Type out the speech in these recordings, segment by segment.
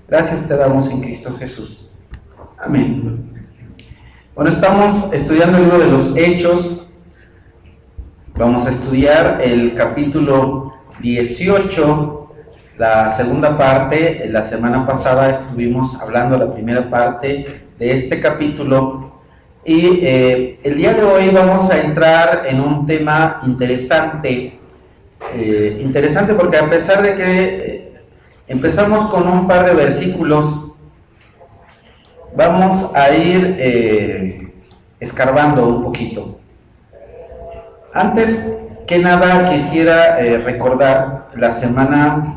Gracias te damos en Cristo Jesús. Amén. Bueno, estamos estudiando el libro de los Hechos. Vamos a estudiar el capítulo 18, la segunda parte. La semana pasada estuvimos hablando la primera parte de este capítulo. Y el día de hoy vamos a entrar en un tema interesante. Interesante porque a pesar de que empezamos con un par de versículos, vamos a ir escarbando un poquito. Antes que nada quisiera recordar las semanas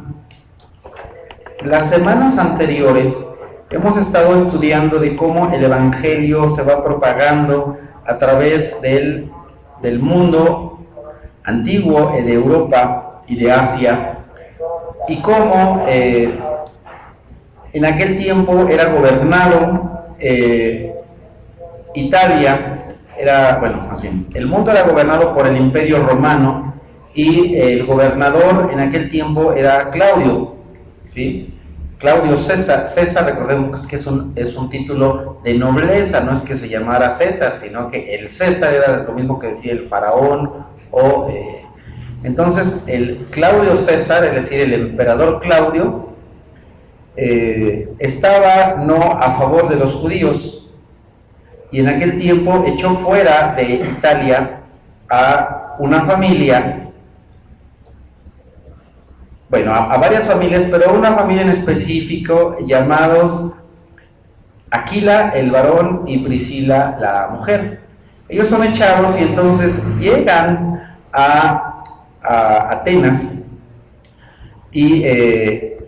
anteriores hemos estado estudiando de cómo el Evangelio se va propagando a través del mundo antiguo, de Europa y de Asia, y cómo en aquel tiempo era gobernado Italia, el mundo era gobernado por el Imperio Romano, y el gobernador en aquel tiempo era Claudio, ¿sí? Claudio César, recordemos que es un título de nobleza, no es que se llamara César, sino que el César era lo mismo que decía el faraón, entonces el Claudio César, es decir, el emperador Claudio, estaba no a favor de los judíos, y en aquel tiempo echó fuera de Italia a una familia, a varias familias, pero una familia en específico, llamados Aquila el varón y Priscila la mujer. Ellos son echados y entonces llegan a Atenas y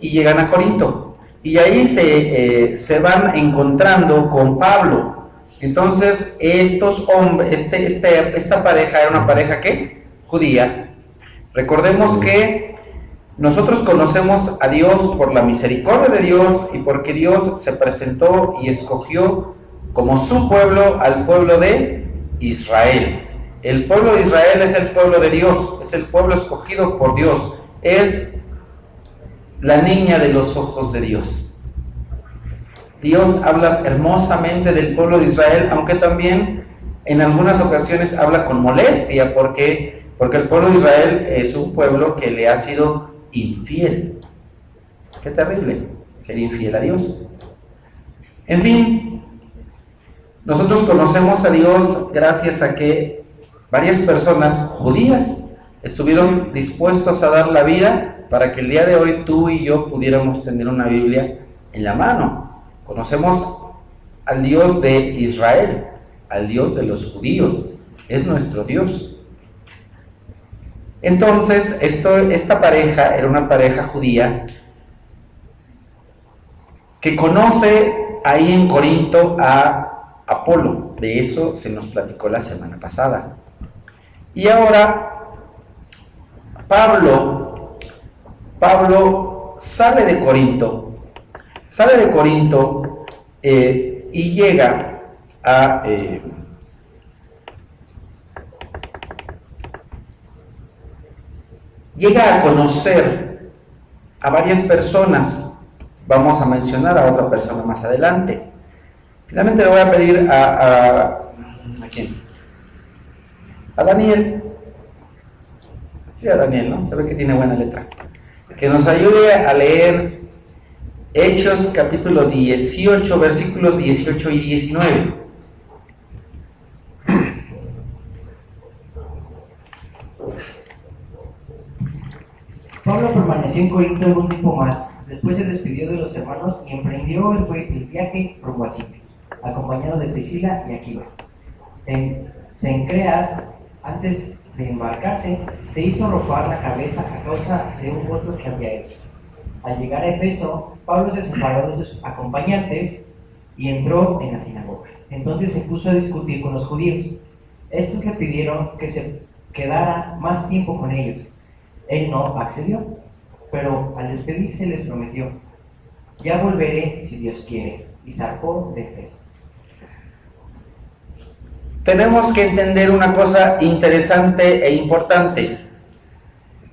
llegan a Corinto, y ahí se van encontrando con Pablo. Entonces estos hombres, esta pareja era una pareja ¿qué? Judía. Recordemos que nosotros conocemos a Dios por la misericordia de Dios y porque Dios se presentó y escogió como su pueblo al pueblo de Israel. El pueblo de Israel es el pueblo de Dios, es el pueblo escogido por Dios, es la niña de los ojos de Dios. Dios habla hermosamente del pueblo de Israel, aunque también en algunas ocasiones habla con molestia, porque el pueblo de Israel es un pueblo que le ha sido infiel. Qué terrible ser infiel a Dios. En fin, nosotros conocemos a Dios gracias a que varias personas judías estuvieron dispuestos a dar la vida para que el día de hoy tú y yo pudiéramos tener una Biblia en la mano. Conocemos al Dios de Israel, al Dios de los judíos, es nuestro Dios. Entonces, esta pareja era una pareja judía que conoce ahí en Corinto a Apolo. De eso se nos platicó la semana pasada. Y ahora Pablo sale de Corinto y llega a conocer a varias personas. Vamos a mencionar a otra persona más adelante. Finalmente le voy a pedir ¿a quién? A Daniel. Sí, a Daniel, ¿no? Se ve que tiene buena letra. Que nos ayude a leer Hechos capítulo 18, versículos 18 y 19. Pablo permaneció en Corinto un tiempo más. Después se despidió de los hermanos y emprendió el viaje rumbo a Chipre, acompañado de Priscila y Aquila. En Cencreas, antes de embarcarse, se hizo ropar la cabeza a causa de un voto que había hecho. Al llegar a Efeso, Pablo se separó de sus acompañantes y entró en la sinagoga. Entonces se puso a discutir con los judíos. Estos le pidieron que se quedara más tiempo con ellos. Él no accedió, pero al despedirse les prometió: ya volveré si Dios quiere, y zarpó de Efeso. Tenemos que entender una cosa interesante e importante.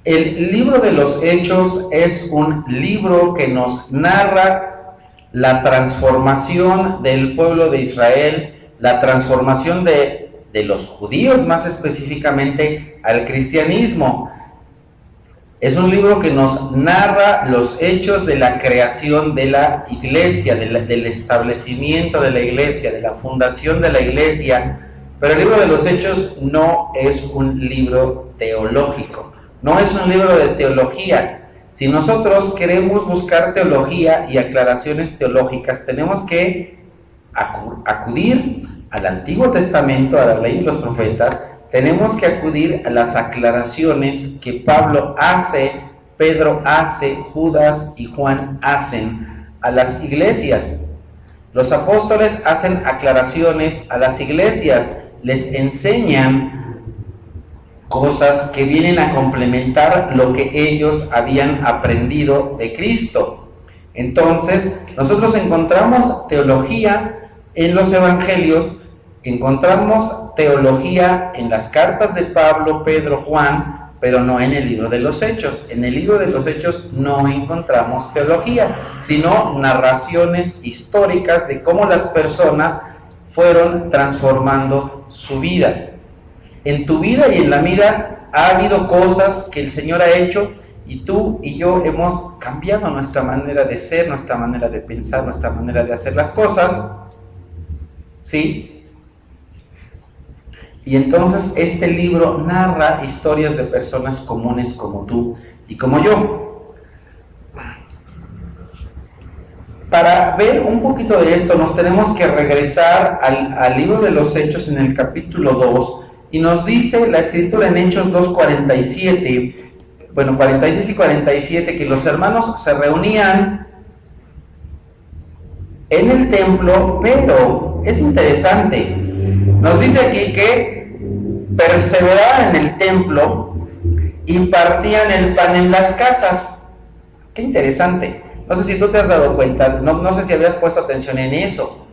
El libro de los Hechos es un libro que nos narra la transformación del pueblo de Israel, la transformación de los judíos más específicamente al cristianismo. Es un libro que nos narra los hechos de la creación de la iglesia, del establecimiento de la iglesia, de la fundación de la iglesia. Pero el libro de los Hechos no es un libro teológico, no es un libro de teología. Si nosotros queremos buscar teología y aclaraciones teológicas, tenemos que acudir al Antiguo Testamento, a la ley y los profetas. Tenemos que acudir a las aclaraciones que Pablo hace, Pedro hace, Judas y Juan hacen a las iglesias. Los apóstoles hacen aclaraciones a las iglesias, les enseñan cosas que vienen a complementar lo que ellos habían aprendido de Cristo. Entonces, nosotros encontramos teología en los evangelios, encontramos teología en las cartas de Pablo, Pedro, Juan, pero no en el libro de los Hechos. En el libro de los Hechos no encontramos teología, sino narraciones históricas de cómo las personas fueron transformando su vida. En tu vida y en la mía ha habido cosas que el Señor ha hecho y tú y yo hemos cambiado nuestra manera de ser, nuestra manera de pensar, nuestra manera de hacer las cosas, ¿sí? Y entonces este libro narra historias de personas comunes como tú y como yo. Para ver un poquito de esto, nos tenemos que regresar al libro de los Hechos en el capítulo 2, y nos dice la escritura en Hechos 2:47, 46 y 47, que los hermanos se reunían en el templo, pero es interesante, nos dice aquí que perseveraban en el templo y partían el pan en las casas. Qué interesante. No sé si tú te has dado cuenta, no sé si habías puesto atención en eso.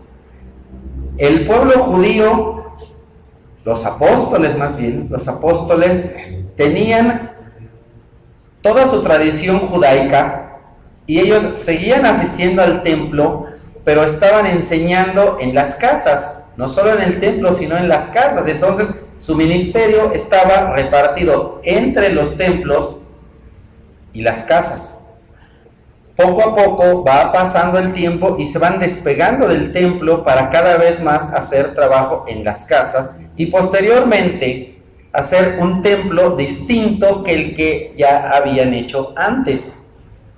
El pueblo judío, los apóstoles tenían toda su tradición judaica y ellos seguían asistiendo al templo, pero estaban enseñando en las casas, no solo en el templo, sino en las casas. Entonces, su ministerio estaba repartido entre los templos y las casas. Poco a poco va pasando el tiempo y se van despegando del templo para cada vez más hacer trabajo en las casas y posteriormente hacer un templo distinto que el que ya habían hecho antes,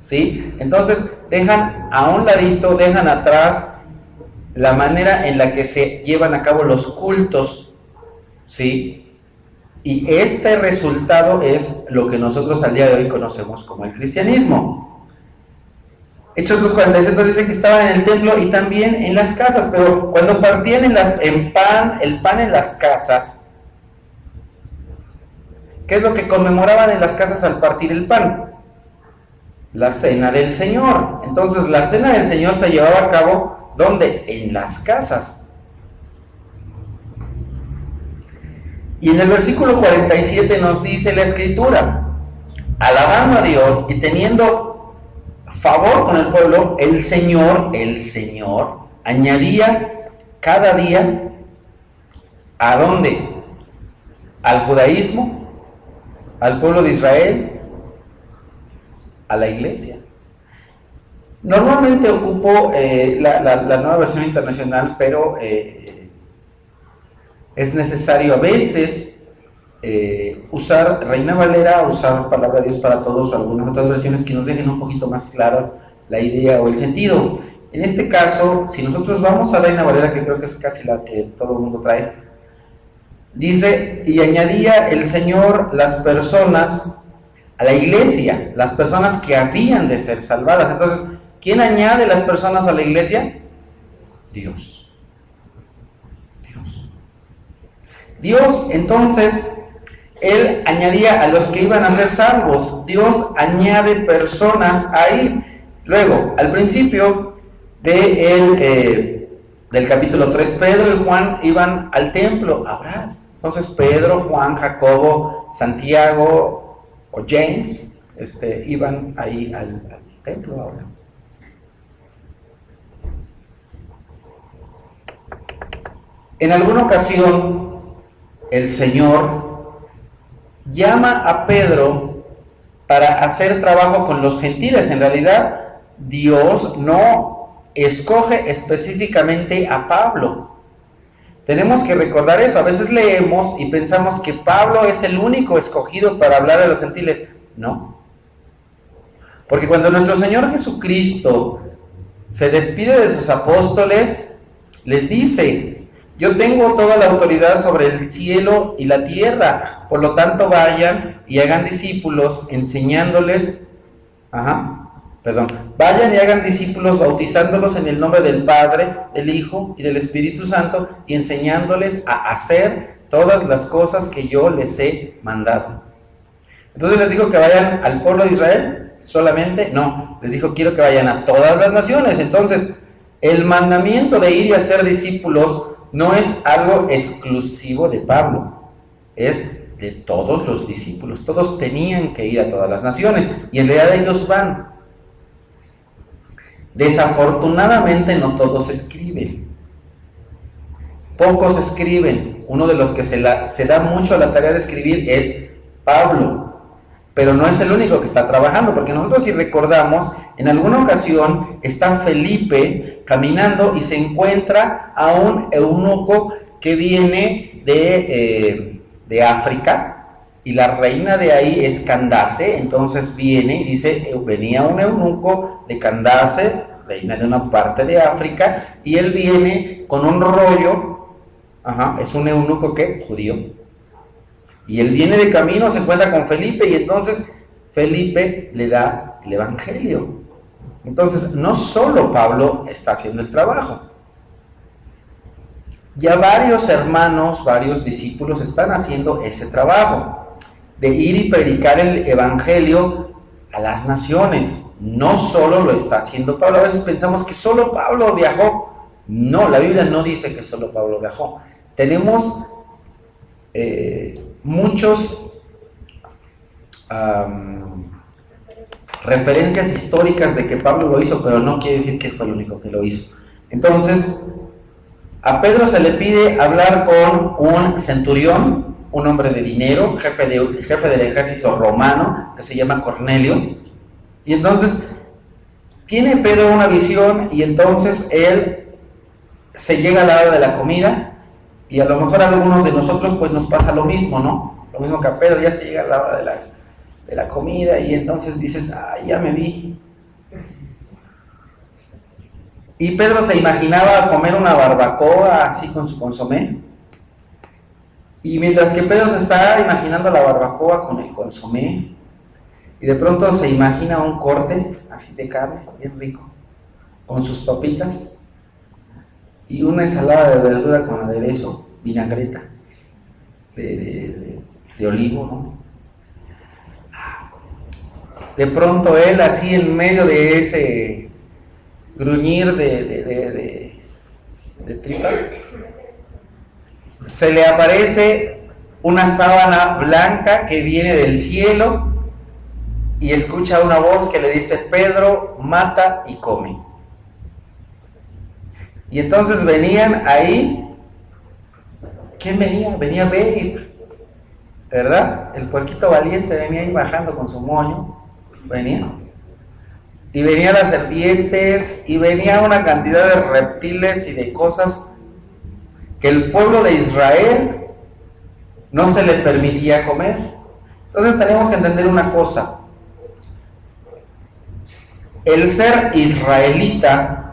¿sí? Entonces dejan a un ladito, dejan atrás la manera en la que se llevan a cabo los cultos, ¿sí? Y este resultado es lo que nosotros al día de hoy conocemos como el cristianismo. Hechos 2:47 dice que estaban en el templo y también en las casas, pero cuando partían el pan en las casas, ¿qué es lo que conmemoraban en las casas al partir el pan? La cena del Señor. Entonces la cena del Señor se llevaba a cabo, ¿dónde? En las casas. Y en el versículo 47 nos dice la escritura: alabando a Dios y teniendo favor con el pueblo, el Señor añadía cada día, ¿a dónde? Al judaísmo, al pueblo de Israel, a la iglesia. Normalmente ocupo la nueva versión internacional, pero es necesario a veces usar Reina Valera, usar Palabra de Dios para Todos o algunas otras versiones que nos dejen un poquito más claro la idea o el sentido. En este caso, si nosotros vamos a Reina Valera, que creo que es casi la que todo el mundo trae, dice: y añadía el Señor las personas a la iglesia, las personas que habían de ser salvadas. Entonces, ¿quién añade las personas a la iglesia? Dios. Dios, entonces, Él añadía a los que iban a ser salvos. Dios añade personas ahí. Luego, al principio del capítulo 3, Pedro y Juan iban al templo a orar. Entonces Pedro, Juan, Jacobo, Santiago o James iban ahí al templo a orar. En alguna ocasión, el Señor llama a Pedro para hacer trabajo con los gentiles. En realidad, Dios no escoge específicamente a Pablo. Tenemos que recordar eso. A veces leemos y pensamos que Pablo es el único escogido para hablar a los gentiles. No. Porque cuando nuestro Señor Jesucristo se despide de sus apóstoles, les dice: yo tengo toda la autoridad sobre el cielo y la tierra, por lo tanto vayan y hagan discípulos, enseñándoles, vayan y hagan discípulos, bautizándolos en el nombre del Padre, del Hijo y del Espíritu Santo, y enseñándoles a hacer todas las cosas que yo les he mandado. Entonces les dijo que vayan al pueblo de Israel solamente, no, les dijo: quiero que vayan a todas las naciones. Entonces, el mandamiento de ir y hacer discípulos no es algo exclusivo de Pablo, es de todos los discípulos. Todos tenían que ir a todas las naciones, y en realidad ellos van. Desafortunadamente no todos escriben, pocos escriben. Uno de los que se da mucho a la tarea de escribir es Pablo. Pero no es el único que está trabajando, porque nosotros, si recordamos, en alguna ocasión está Felipe caminando y se encuentra a un eunuco que viene de África, y la reina de ahí es Candace. Entonces viene y dice: venía un eunuco de Candace, reina de una parte de África, y él viene con un rollo, es un eunuco que judío. Y él viene de camino, se encuentra con Felipe, y entonces Felipe le da el evangelio. Entonces, no solo Pablo está haciendo el trabajo. Ya varios hermanos, varios discípulos están haciendo ese trabajo de ir y predicar el evangelio a las naciones. No solo lo está haciendo Pablo. A veces pensamos que solo Pablo viajó. No, la Biblia no dice que solo Pablo viajó. Tenemos muchos referencias históricas de que Pablo lo hizo, pero no quiere decir que fue el único que lo hizo. Entonces, a Pedro se le pide hablar con un centurión, un hombre de dinero, jefe del ejército romano, que se llama Cornelio. Y entonces tiene Pedro una visión, y entonces él se llega a la hora de la comida. Y a lo mejor a algunos de nosotros pues nos pasa lo mismo, ¿no? Lo mismo que a Pedro, ya se llega a la hora de la comida, y entonces dices: ya me vi. Y Pedro se imaginaba comer una barbacoa así con su consomé. Y mientras que Pedro se está imaginando la barbacoa con el consomé, y de pronto se imagina un corte así de carne, bien rico, con sus papitas, y una ensalada de verdura con aderezo, vinagreta de olivo, ¿no? De pronto él, así en medio de ese gruñir de tripa, se le aparece una sábana blanca que viene del cielo, y escucha una voz que le dice: Pedro, mata y come. Y entonces venían ahí, ¿quién venía? Venía Babe, ¿verdad? El puerquito valiente venía ahí bajando con su moño, venía. Y venían las serpientes, y venía una cantidad de reptiles y de cosas que el pueblo de Israel no se le permitía comer. Entonces tenemos que entender una cosa: el ser israelita,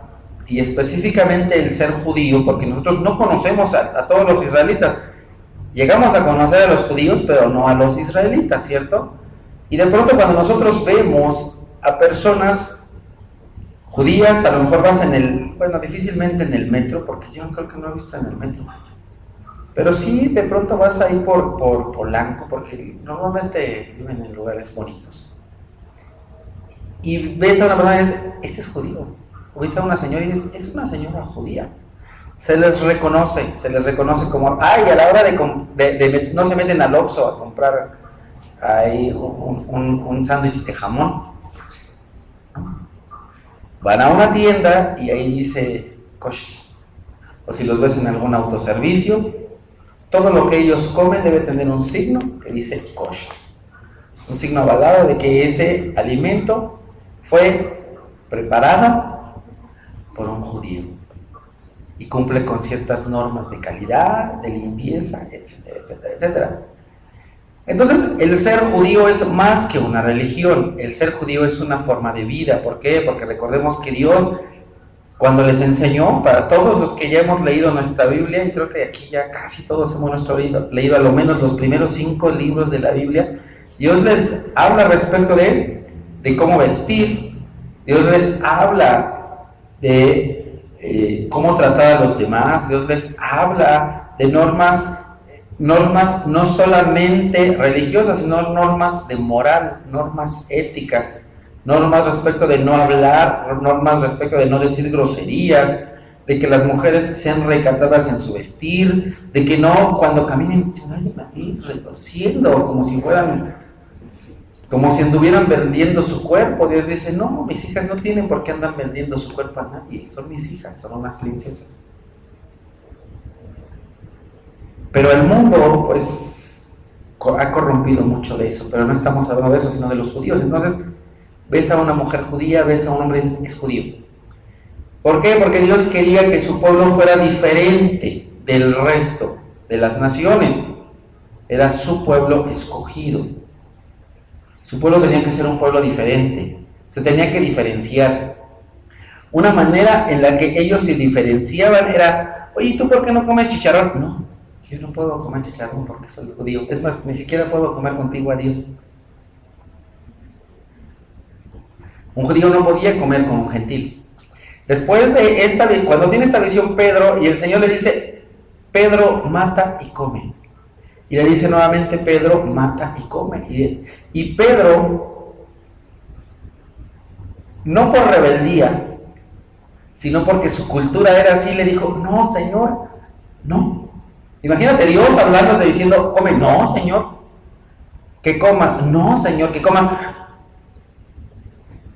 y específicamente el ser judío, porque nosotros no conocemos a todos los israelitas. Llegamos a conocer a los judíos, pero no a los israelitas, ¿cierto? Y de pronto, cuando nosotros vemos a personas judías, a lo mejor vas difícilmente en el metro, porque yo creo que no he visto en el metro, pero sí de pronto vas ahí por Polanco, porque normalmente viven en lugares bonitos, y ves a una persona y dices: este es judío. O ves a una señora y dices: es una señora judía. Se les reconoce como, a la hora de no se meten al Oxxo a comprar ahí un sándwich de jamón. Van a una tienda y ahí dice kosher. o si los ves en algún autoservicio, todo lo que ellos comen debe tener un signo que dice kosher, un signo avalado de que ese alimento fue preparado por un judío y cumple con ciertas normas de calidad, de limpieza, etcétera, etcétera, etcétera. Entonces, el ser judío es más que una religión, el ser judío es una forma de vida. ¿Por qué? Porque recordemos que Dios, cuando les enseñó, para todos los que ya hemos leído nuestra Biblia, y creo que aquí ya casi todos hemos leído a lo menos los primeros 5 libros de la Biblia, Dios les habla respecto de cómo vestir, Dios les habla de cómo tratar a los demás, Dios les habla de normas no solamente religiosas, sino normas de moral, normas éticas, normas respecto de no hablar, normas respecto de no decir groserías, de que las mujeres sean recatadas en su vestir, de que no, cuando caminen, se vayan ahí retorciendo, como si anduvieran vendiendo su cuerpo. Dios dice, no, mis hijas no tienen por qué andar vendiendo su cuerpo a nadie, son mis hijas, son unas princesas. Pero el mundo, pues, ha corrompido mucho de eso, pero no estamos hablando de eso, sino de los judíos. Entonces, ves a una mujer judía, ves a un hombre, es judío. ¿Por qué? Porque Dios quería que su pueblo fuera diferente del resto de las naciones. Era su pueblo escogido. Su pueblo tenía que ser un pueblo diferente, se tenía que diferenciar. Una manera en la que ellos se diferenciaban era, oye, ¿tú por qué no comes chicharrón? No, yo no puedo comer chicharrón porque soy judío. Es más, ni siquiera puedo comer contigo a Dios. Un judío no podía comer con un gentil. Después de cuando tiene esta visión Pedro, y el Señor le dice, Pedro, mata y come. Y le dice nuevamente, Pedro, mata y come. Y Pedro, no por rebeldía, sino porque su cultura era así, le dijo, no, Señor, no. Imagínate Dios hablándote diciendo, come, no, Señor, que comas, no, Señor, que comas.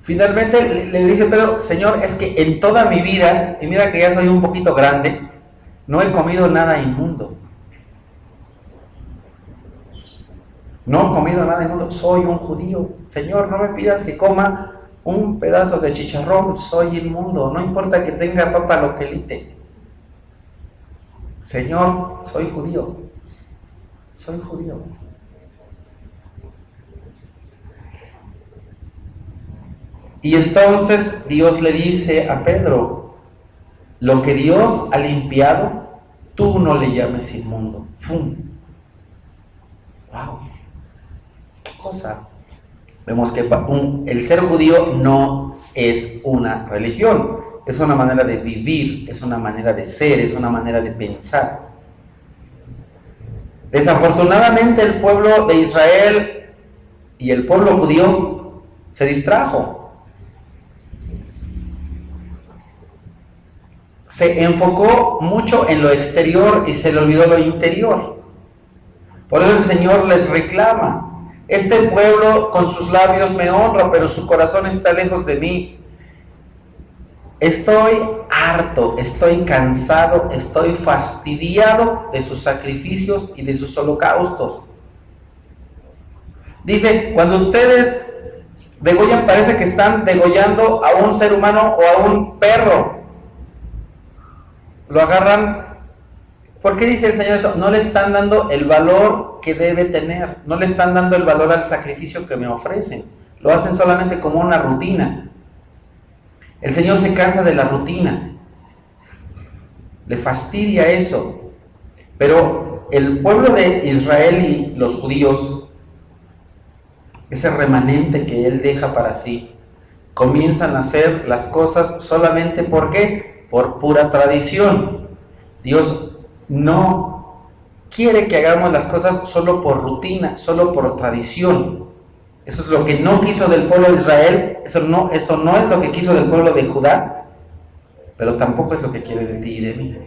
Finalmente le dice Pedro, Señor, es que en toda mi vida, y mira que ya soy un poquito grande, no he comido nada inmundo. No he comido nada inmundo, soy un judío. Señor, no me pidas que coma un pedazo de chicharrón, soy inmundo. No importa que tenga papa loquelite. Señor, soy judío. Soy judío. Y entonces Dios le dice a Pedro, lo que Dios ha limpiado, tú no le llames inmundo. ¡Fum! ¡Wow! ¿Qué cosa? Vemos que el ser judío no es una religión, es una manera de vivir, es una manera de ser, es una manera de pensar. Desafortunadamente el pueblo de Israel y el pueblo judío se distrajo. Se enfocó mucho en lo exterior y se le olvidó lo interior. Por eso el Señor les reclama, este pueblo con sus labios me honra, pero su corazón está lejos de mí. Estoy harto, estoy cansado, estoy fastidiado de sus sacrificios y de sus holocaustos. Dice, cuando ustedes degollan, parece que están degollando a un ser humano o a un perro. Lo agarran. ¿Por qué dice el Señor eso? No le están dando el valor que debe tener, no le están dando el valor al sacrificio que me ofrecen, lo hacen solamente como una rutina. El Señor se cansa de la rutina, le fastidia eso. Pero el pueblo de Israel y los judíos, ese remanente que Él deja para sí, comienzan a hacer las cosas solamente ¿por qué? Por pura tradición. Dios no quiere que hagamos las cosas solo por rutina, solo por tradición. Eso es lo que no quiso del pueblo de Israel, eso no es lo que quiso del pueblo de Judá, pero tampoco es lo que quiere de ti y de mí.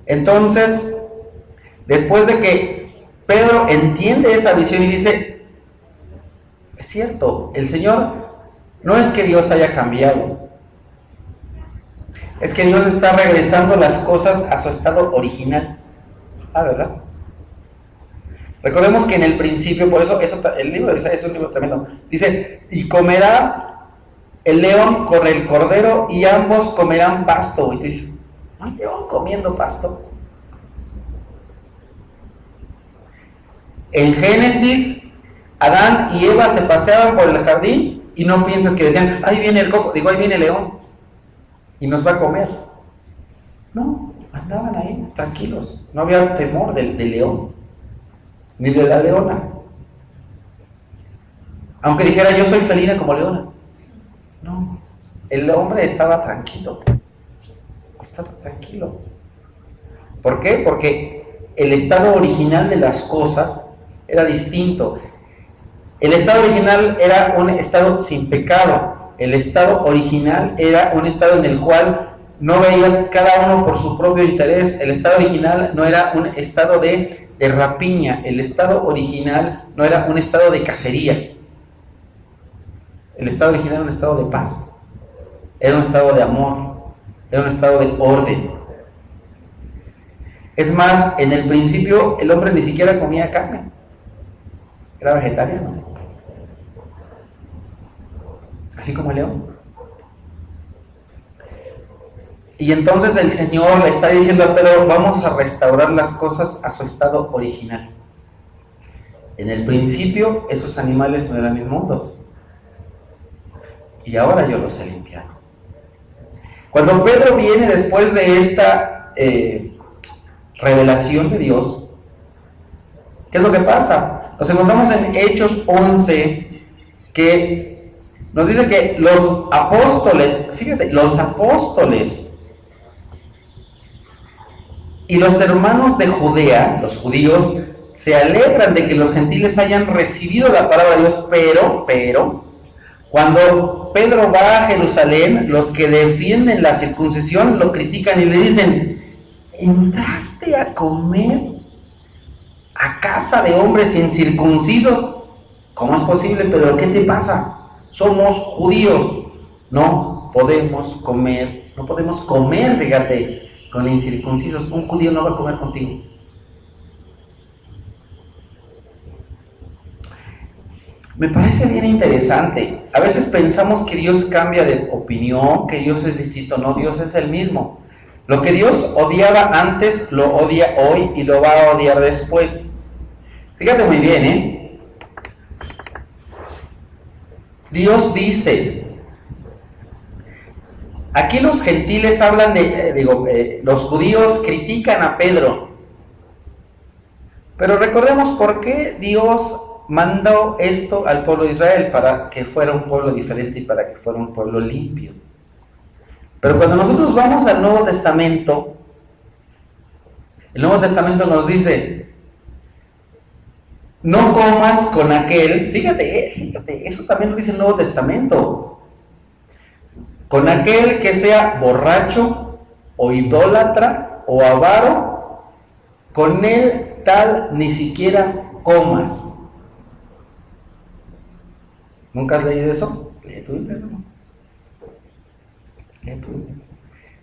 Entonces, después de que Pedro entiende esa visión y dice, es cierto, el Señor no es que Dios haya cambiado, Es que Dios está regresando las cosas a su estado original. ¿Verdad? Recordemos que en el principio, por eso el libro dice, es un libro tremendo. Dice, y comerá el león con el cordero y ambos comerán pasto. Y tú dices, ¿un león comiendo pasto? En Génesis, Adán y Eva se paseaban por el jardín y no piensas que decían, ahí viene el coco, digo, ahí viene el león y nos va a comer. No, andaban ahí tranquilos, no había temor del león ni de la leona, aunque dijera yo soy felina como leona. No, el hombre estaba tranquilo. ¿Por qué? Porque el estado original de las cosas era distinto. El estado original era un estado sin pecado. El estado original era un estado en el cual no veía cada uno por su propio interés. El estado original no era un estado de rapiña. El estado original no era un estado de cacería. El estado original era un estado de paz. Era un estado de amor. Era un estado de orden. Es más, en el principio el hombre ni siquiera comía carne. Era vegetariano. Así como el león. Y entonces el Señor le está diciendo a Pedro, vamos a restaurar las cosas a su estado original. En el principio esos animales no eran inmundos. Y ahora yo los he limpiado. Cuando Pedro viene después de esta revelación de Dios, ¿qué es lo que pasa? Nos encontramos en Hechos 11, que nos dice que los apóstoles, fíjate, los apóstoles y los hermanos de Judea, los judíos, se alegran de que los gentiles hayan recibido la palabra de Dios, pero, cuando Pedro va a Jerusalén, los que defienden la circuncisión lo critican y le dicen, ¿entraste a comer a casa de hombres incircuncisos? ¿Cómo es posible, Pedro? ¿Qué te pasa? Somos judíos. No podemos comer, fíjate, con incircuncisos. Un judío no va a comer contigo. Me parece bien interesante. A veces pensamos que Dios cambia de opinión, que Dios es distinto. No, Dios es el mismo. Lo que Dios odiaba antes, lo odia hoy y lo va a odiar después. Fíjate muy bien, Dios dice, aquí los gentiles hablan los judíos critican a Pedro. Pero recordemos por qué Dios mandó esto al pueblo de Israel, para que fuera un pueblo diferente y para que fuera un pueblo limpio. Pero cuando nosotros vamos al Nuevo Testamento, el Nuevo Testamento nos dice, no comas con aquel, fíjate, eso también lo dice el Nuevo Testamento, con aquel que sea borracho, o idólatra, o avaro, con él tal ni siquiera comas. ¿Nunca has leído eso? Lee tu Biblia, ¿no?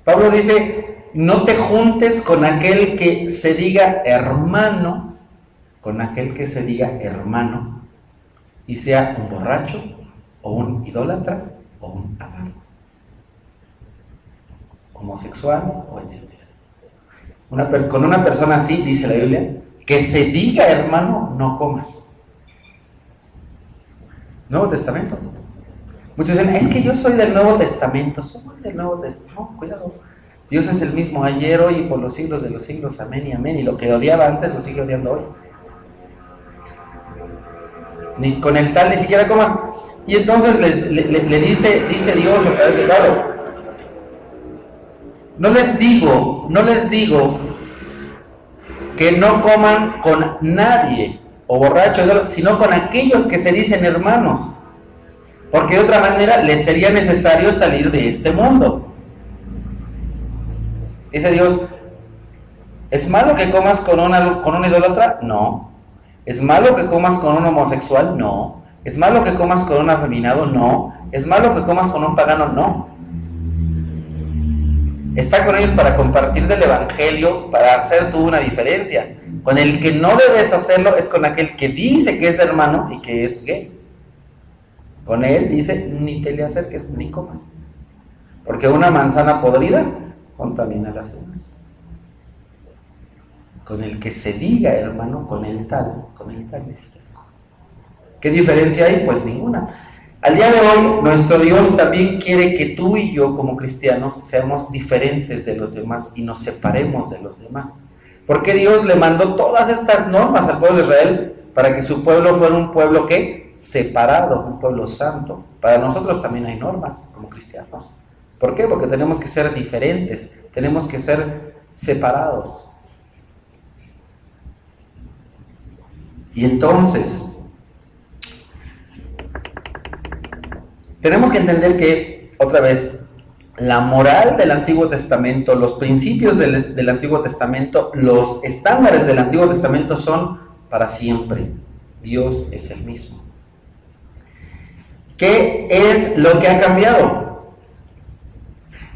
Pablo dice, no te juntes con aquel que se diga hermano, y sea un borracho, o un idólatra, o un avaro, homosexual, o etc. Con una persona así, dice la Biblia, que se diga hermano, no comas. Nuevo Testamento. Muchos dicen, es que yo soy del Nuevo Testamento. Somos del Nuevo Testamento. No, cuidado. Dios es el mismo ayer, hoy y por los siglos de los siglos. Amén y amén. Y lo que odiaba antes lo sigue odiando hoy. Ni con el tal ni siquiera comas. Y entonces le dice Dios a través de Pablo, no les digo que no coman con nadie o borrachos, sino con aquellos que se dicen hermanos, porque de otra manera les sería necesario salir de este mundo. Dice Dios, ¿es malo que comas con un idólatra? No. ¿Es malo que comas con un homosexual? No. ¿Es malo que comas con un afeminado? No. ¿Es malo que comas con un pagano? No. está con ellos para compartir del evangelio, para hacer tú una diferencia. Con el que no debes hacerlo es con aquel que dice que es hermano y que es gay. Con él dice, ni te le acerques ni comas, porque una manzana podrida contamina las demás. Con el que se diga hermano, con el tal es. ¿Qué diferencia hay? Pues ninguna. Al día de hoy, nuestro Dios también quiere que tú y yo, como cristianos, seamos diferentes de los demás y nos separemos de los demás. Porque Dios le mandó todas estas normas al pueblo de Israel para que su pueblo fuera un pueblo ¿qué? Separado, un pueblo santo. Para nosotros también hay normas como cristianos. ¿Por qué? Porque tenemos que ser diferentes, tenemos que ser separados. Y entonces, tenemos que entender que, otra vez, la moral del Antiguo Testamento, los principios del Antiguo Testamento, los estándares del Antiguo Testamento son para siempre. Dios es el mismo. ¿Qué es lo que ha cambiado?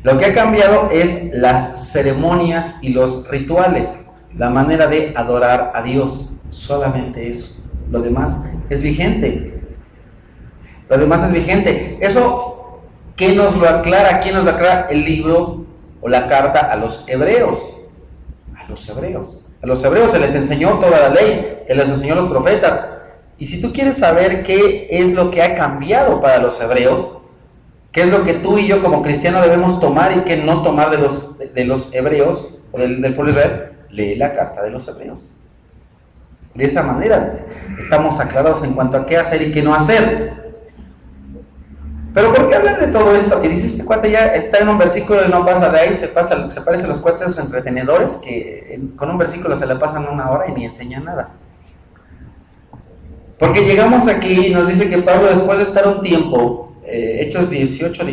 Lo que ha cambiado es las ceremonias y los rituales, la manera de adorar a Dios. Solamente eso. Lo demás es vigente. Eso, ¿qué nos lo aclara? ¿Quién nos lo aclara? El libro o la carta a los hebreos. A los hebreos se les enseñó toda la ley, se les enseñó los profetas. Y si tú quieres saber qué es lo que ha cambiado para los hebreos, qué es lo que tú y yo como cristianos debemos tomar y qué no tomar de los hebreos o del pueblo de Israel, lee la carta de los hebreos. De esa manera estamos aclarados en cuanto a qué hacer y qué no hacer. Pero ¿por qué hablar de todo esto? Que dice este cuate ya está en un versículo y no pasa de ahí, se parece a los cuates de esos entretenedores que con un versículo se le pasan una hora y ni enseñan nada. Porque llegamos aquí y nos dice que Pablo, después de estar un tiempo, Hechos 18,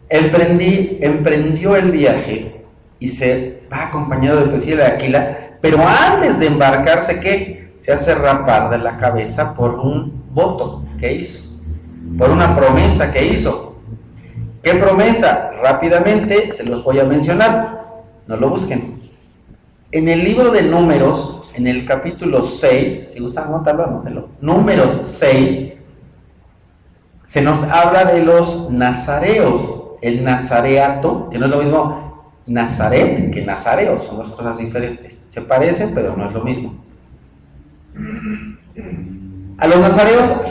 emprendió el viaje y se va acompañado de Priscila y de Aquila, pero antes de embarcarse, ¿qué? Se hace rapar de la cabeza por un voto que hizo, por una promesa que hizo. ¿Qué promesa? Rápidamente se los voy a mencionar, no lo busquen. En el libro de Números, en el capítulo 6, si gustan anotarlo, anótenlo. Números 6, se nos habla de los nazareos. El nazareato, que no es lo mismo Nazaret que nazareo, son dos cosas diferentes. Se parecen, pero no es lo mismo. A los nazareos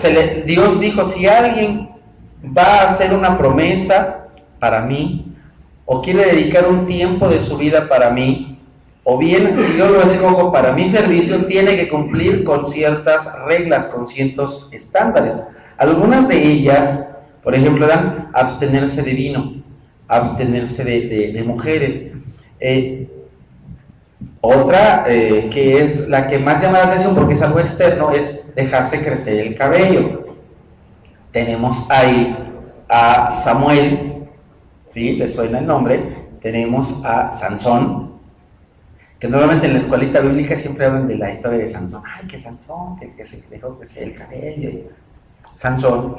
Dios dijo, si alguien va a hacer una promesa para mí, o quiere dedicar un tiempo de su vida para mí, o bien, si yo lo escojo para mi servicio, tiene que cumplir con ciertas reglas, con ciertos estándares. Algunas de ellas, por ejemplo, eran abstenerse de vino, abstenerse de mujeres. Otra, que es la que más llama la atención porque es algo externo, es dejarse crecer el cabello. Tenemos ahí a Samuel, ¿sí? ¿Les suena el nombre? Tenemos a Sansón, que normalmente en la escuelita bíblica siempre hablan de la historia de Sansón. Ay, que Sansón, que se dejó crecer el cabello. Sansón.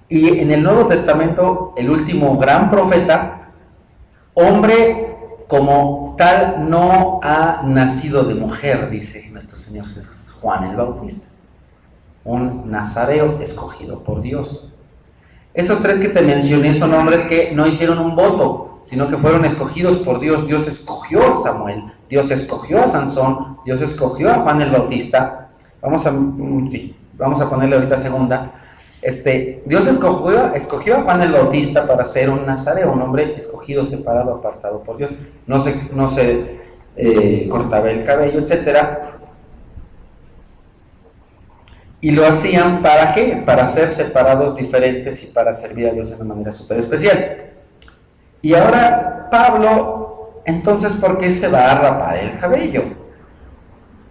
Y en el Nuevo Testamento, el último gran profeta, hombre como tal no ha nacido de mujer, dice nuestro Señor Jesús, Juan el Bautista. Un nazareo escogido por Dios. Esos tres que te mencioné son hombres que no hicieron un voto, sino que fueron escogidos por Dios. Dios escogió a Samuel, Dios escogió a Sansón, Dios escogió a Juan el Bautista. Vamos a ponerle ahorita segunda. Dios escogió a Juan el Bautista para ser un nazareo, un hombre escogido, separado, apartado por Dios. No se cortaba el cabello, etcétera. Y lo hacían ¿para qué? Para ser separados, diferentes y para servir a Dios de una manera súper especial. Y ahora Pablo, entonces, ¿por qué se va a rapar el cabello?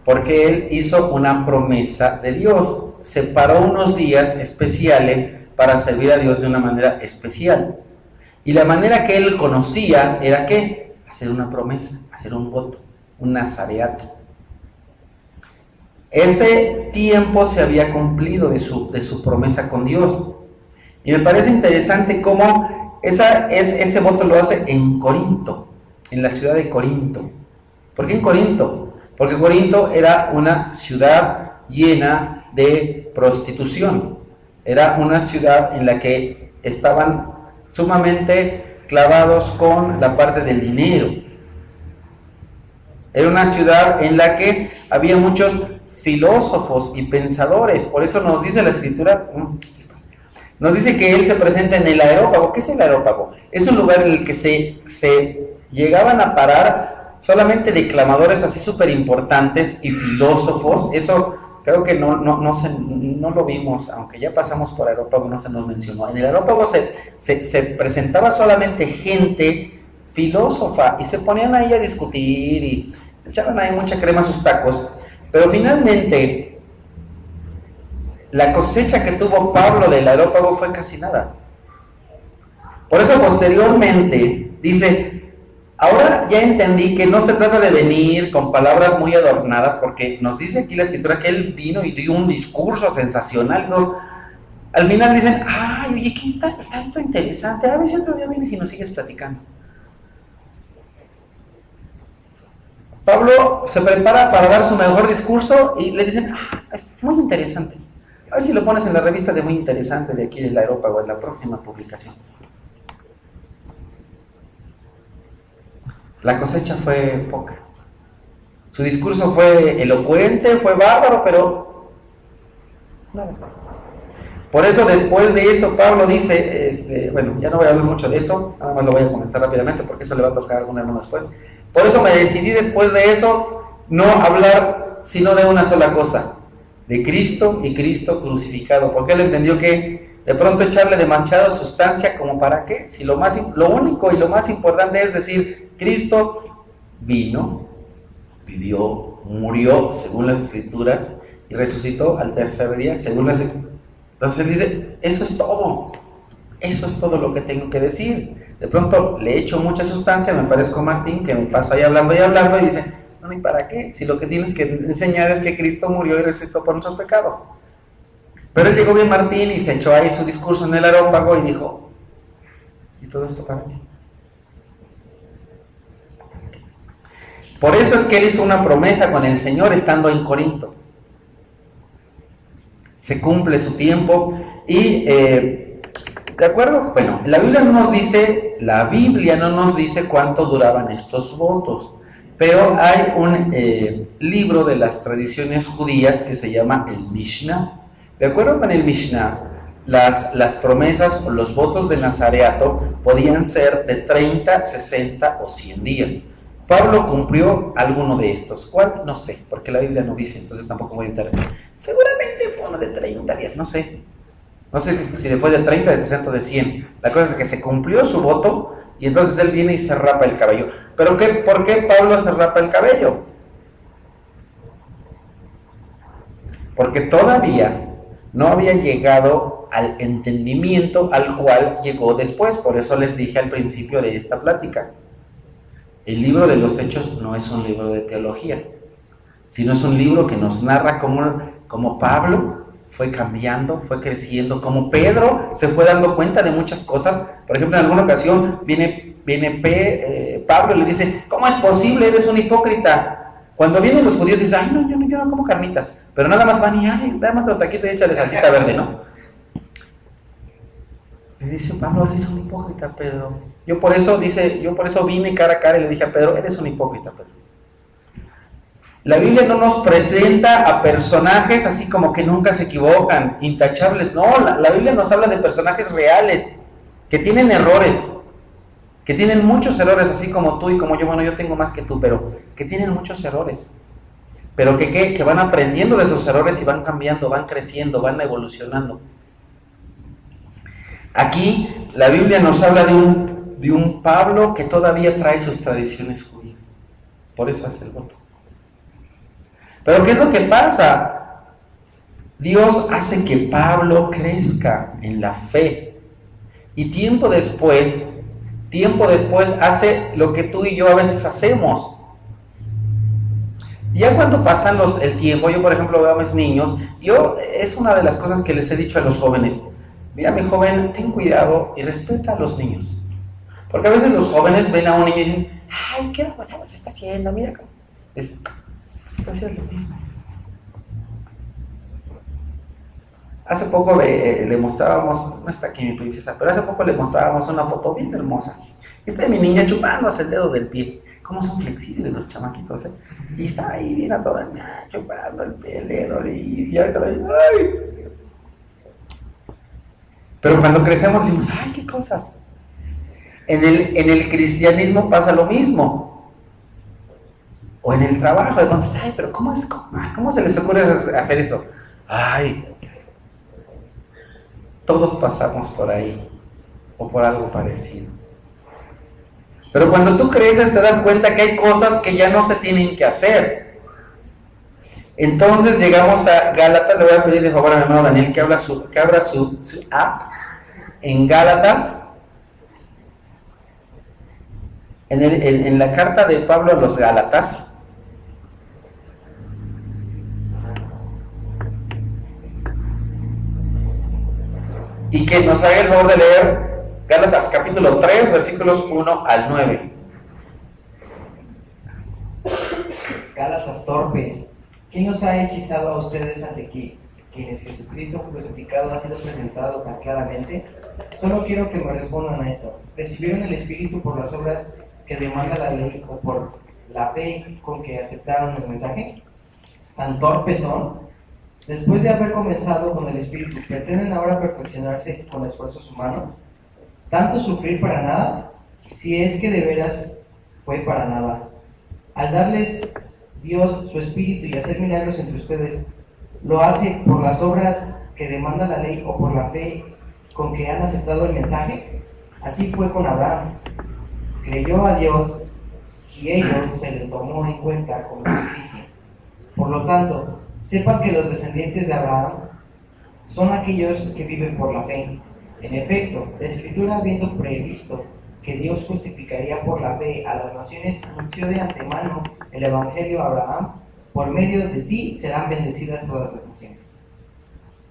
Porque él hizo una promesa de Dios, separó unos días especiales para servir a Dios de una manera especial. Y la manera que él conocía era ¿qué? Hacer una promesa, hacer un voto, un nazareato. Ese tiempo se había cumplido de su promesa con Dios. Y me parece interesante cómo Ese voto lo hace en Corinto, en la ciudad de Corinto. ¿Por qué en Corinto? Porque Corinto era una ciudad llena de prostitución. Era una ciudad en la que estaban sumamente clavados con la parte del dinero. Era una ciudad en la que había muchos filósofos y pensadores. Por eso nos dice la Escritura, nos dice que él se presenta en el Areópago. ¿Qué es el Areópago? Es un lugar en el que se llegaban a parar solamente declamadores así súper importantes y filósofos. Eso creo que no lo vimos, aunque ya pasamos por Areópago, no se nos mencionó. En el Areópago se presentaba solamente gente filósofa y se ponían ahí a discutir y echaban ahí mucha crema a sus tacos. Pero finalmente, la cosecha que tuvo Pablo del Areópago fue casi nada. Por eso posteriormente dice: ahora ya entendí que no se trata de venir con palabras muy adornadas, porque nos dice aquí la Escritura que él vino y dio un discurso sensacional. Al final dicen: ay, oye, ¿qué está esto interesante? A ver si otro día vienes y nos sigues platicando. Pablo se prepara para dar su mejor discurso y le dicen: es muy interesante. A ver si lo pones en la revista de muy interesante de aquí del Areópago en la próxima publicación. La cosecha fue poca. Su discurso fue elocuente, fue bárbaro, pero nada. Por eso después de eso Pablo dice, ya no voy a hablar mucho de eso, nada más lo voy a comentar rápidamente porque eso le va a tocar a algún hermano después. Por eso me decidí después de eso no hablar sino de una sola cosa, de Cristo y Cristo crucificado, porque él entendió que de pronto echarle de manchado sustancia, ¿como para qué? Si lo único y lo más importante es decir: Cristo vino, vivió, murió según las Escrituras y resucitó al tercer día según las Escrituras. Entonces él dice: eso es todo lo que tengo que decir. De pronto le echo mucha sustancia, me parezco a Martín, que me paso ahí hablando y dice: no, ¿y para qué? Si lo que tienes que enseñar es que Cristo murió y resucitó por nuestros pecados. Pero él llegó bien Martín y se echó ahí su discurso en el Areópago y dijo: ¿y todo esto para qué? Por eso es que él hizo una promesa con el Señor estando en Corinto. Se cumple su tiempo y, ¿de acuerdo? Bueno, la Biblia no nos dice cuánto duraban estos votos, pero hay un libro de las tradiciones judías que se llama el Mishnah. De acuerdo con el Mishnah, las promesas o los votos de nazareato podían ser de 30, 60 o 100 días. Pablo cumplió alguno de estos. ¿Cuál? No sé, porque la Biblia no dice, entonces tampoco voy a entrar. Seguramente fue uno de 30 días, no sé. No sé si después de 30, de 60 o de 100. La cosa es que se cumplió su voto y entonces él viene y se rapa el cabello. ¿Pero por qué Pablo se rapa el cabello? Porque todavía no había llegado al entendimiento al cual llegó después. Por eso les dije al principio de esta plática: el libro de los Hechos no es un libro de teología, sino es un libro que nos narra cómo Pablo fue cambiando, fue creciendo, como Pedro se fue dando cuenta de muchas cosas. Por ejemplo, en alguna ocasión viene Pablo y le dice: ¿cómo es posible? Eres un hipócrita. Cuando vienen los judíos dicen: ay, no, yo no como carnitas, pero nada más van y: ay, dame otro taquito y échale salsita verde, ¿no? Le dice Pablo: eres un hipócrita, Pedro. Yo por eso vine cara a cara y le dije a Pedro: eres un hipócrita, Pedro. La Biblia no nos presenta a personajes así como que nunca se equivocan, intachables. No, la Biblia nos habla de personajes reales, que tienen errores, que tienen muchos errores, así como tú y como yo. Bueno, yo tengo más que tú, pero que tienen muchos errores. Pero que van aprendiendo de esos errores y van cambiando, van creciendo, van evolucionando. Aquí la Biblia nos habla de un Pablo que todavía trae sus tradiciones judías. Por eso hace el voto. Pero ¿qué es lo que pasa? Dios hace que Pablo crezca en la fe. Y tiempo después hace lo que tú y yo a veces hacemos. Ya cuando pasan el tiempo, yo por ejemplo veo a mis niños, es una de las cosas que les he dicho a los jóvenes: mira mi joven, ten cuidado y respeta a los niños. Porque a veces los jóvenes ven a un niño y dicen, ay, ¿qué cosa se está haciendo? Mira, está haciendo lo mismo. Hace poco le mostrábamos, no está aquí mi princesa, pero hace poco le mostrábamos una foto bien hermosa. Está mi niña chupándose el dedo del pie. ¿Cómo son flexibles los chamaquitos? Y está ahí bien a toda chupando el dedo y ahorita ¡ay! Pero cuando crecemos decimos, ¡ay, qué cosas! En el cristianismo pasa lo mismo. O en el trabajo, entonces, ¡ay, pero cómo se les ocurre hacer eso! ¡Ay! Todos pasamos por ahí, o por algo parecido. Pero cuando tú creces te das cuenta que hay cosas que ya no se tienen que hacer. Entonces llegamos a Gálatas. Le voy a pedir de favor a mi hermano Daniel que abra su app en Gálatas, en la carta de Pablo a los Gálatas. Y que nos haga el favor de leer Gálatas capítulo 3, versículos 1 al 9. Gálatas torpes, ¿quién nos ha hechizado a ustedes ante quienes Jesucristo crucificado ha sido presentado tan claramente? Solo quiero que me respondan a esto. ¿Recibieron el Espíritu por las obras que demanda la ley o por la fe con que aceptaron el mensaje? ¿Tan torpes son? Después de haber comenzado con el Espíritu, ¿pretenden ahora perfeccionarse con esfuerzos humanos? ¿Tanto sufrir para nada? Si es que de veras fue para nada. Al darles Dios su Espíritu y hacer milagros entre ustedes, ¿lo hace por las obras que demanda la ley o por la fe con que han aceptado el mensaje? Así fue con Abraham. Creyó a Dios y ello se le tomó en cuenta como justicia. Por lo tanto, sepan que los descendientes de Abraham son aquellos que viven por la fe. En efecto, la Escritura, habiendo previsto que Dios justificaría por la fe a las naciones, anunció de antemano el Evangelio a Abraham: por medio de ti serán bendecidas todas las naciones.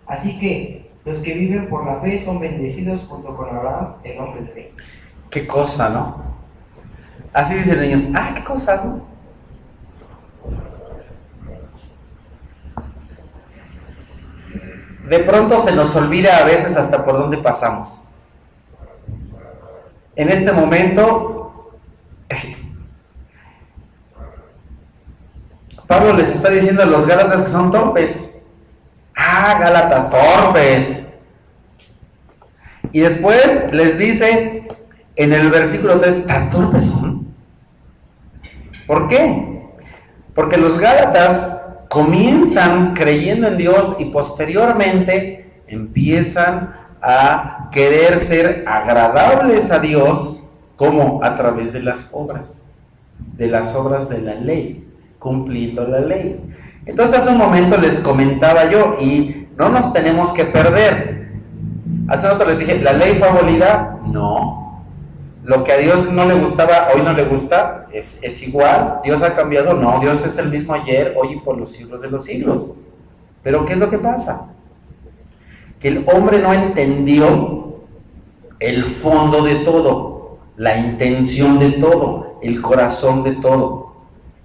Así que los que viven por la fe son bendecidos junto con Abraham, el hombre de fe. Qué cosa, ¿no? Así dicen ellos, qué cosas, ¿no? De pronto se nos olvida a veces hasta por dónde pasamos. En este momento, Pablo les está diciendo a los Gálatas que son torpes. Gálatas, torpes. Y después les dice en el versículo 3, ¿tan torpes son? ¿Por qué? Porque los Gálatas comienzan creyendo en Dios y posteriormente empiezan a querer ser agradables a Dios, como a través de las obras de la ley, cumpliendo la ley. Entonces hace un momento les comentaba yo, y no nos tenemos que perder. Hace un rato les dije, ¿la ley fue abolida? No. Lo que a Dios no le gustaba, hoy no le gusta, es igual. ¿Dios ha cambiado? No, Dios es el mismo ayer, hoy y por los siglos de los siglos. Pero ¿qué es lo que pasa? Que el hombre no entendió el fondo de todo, la intención de todo, el corazón de todo.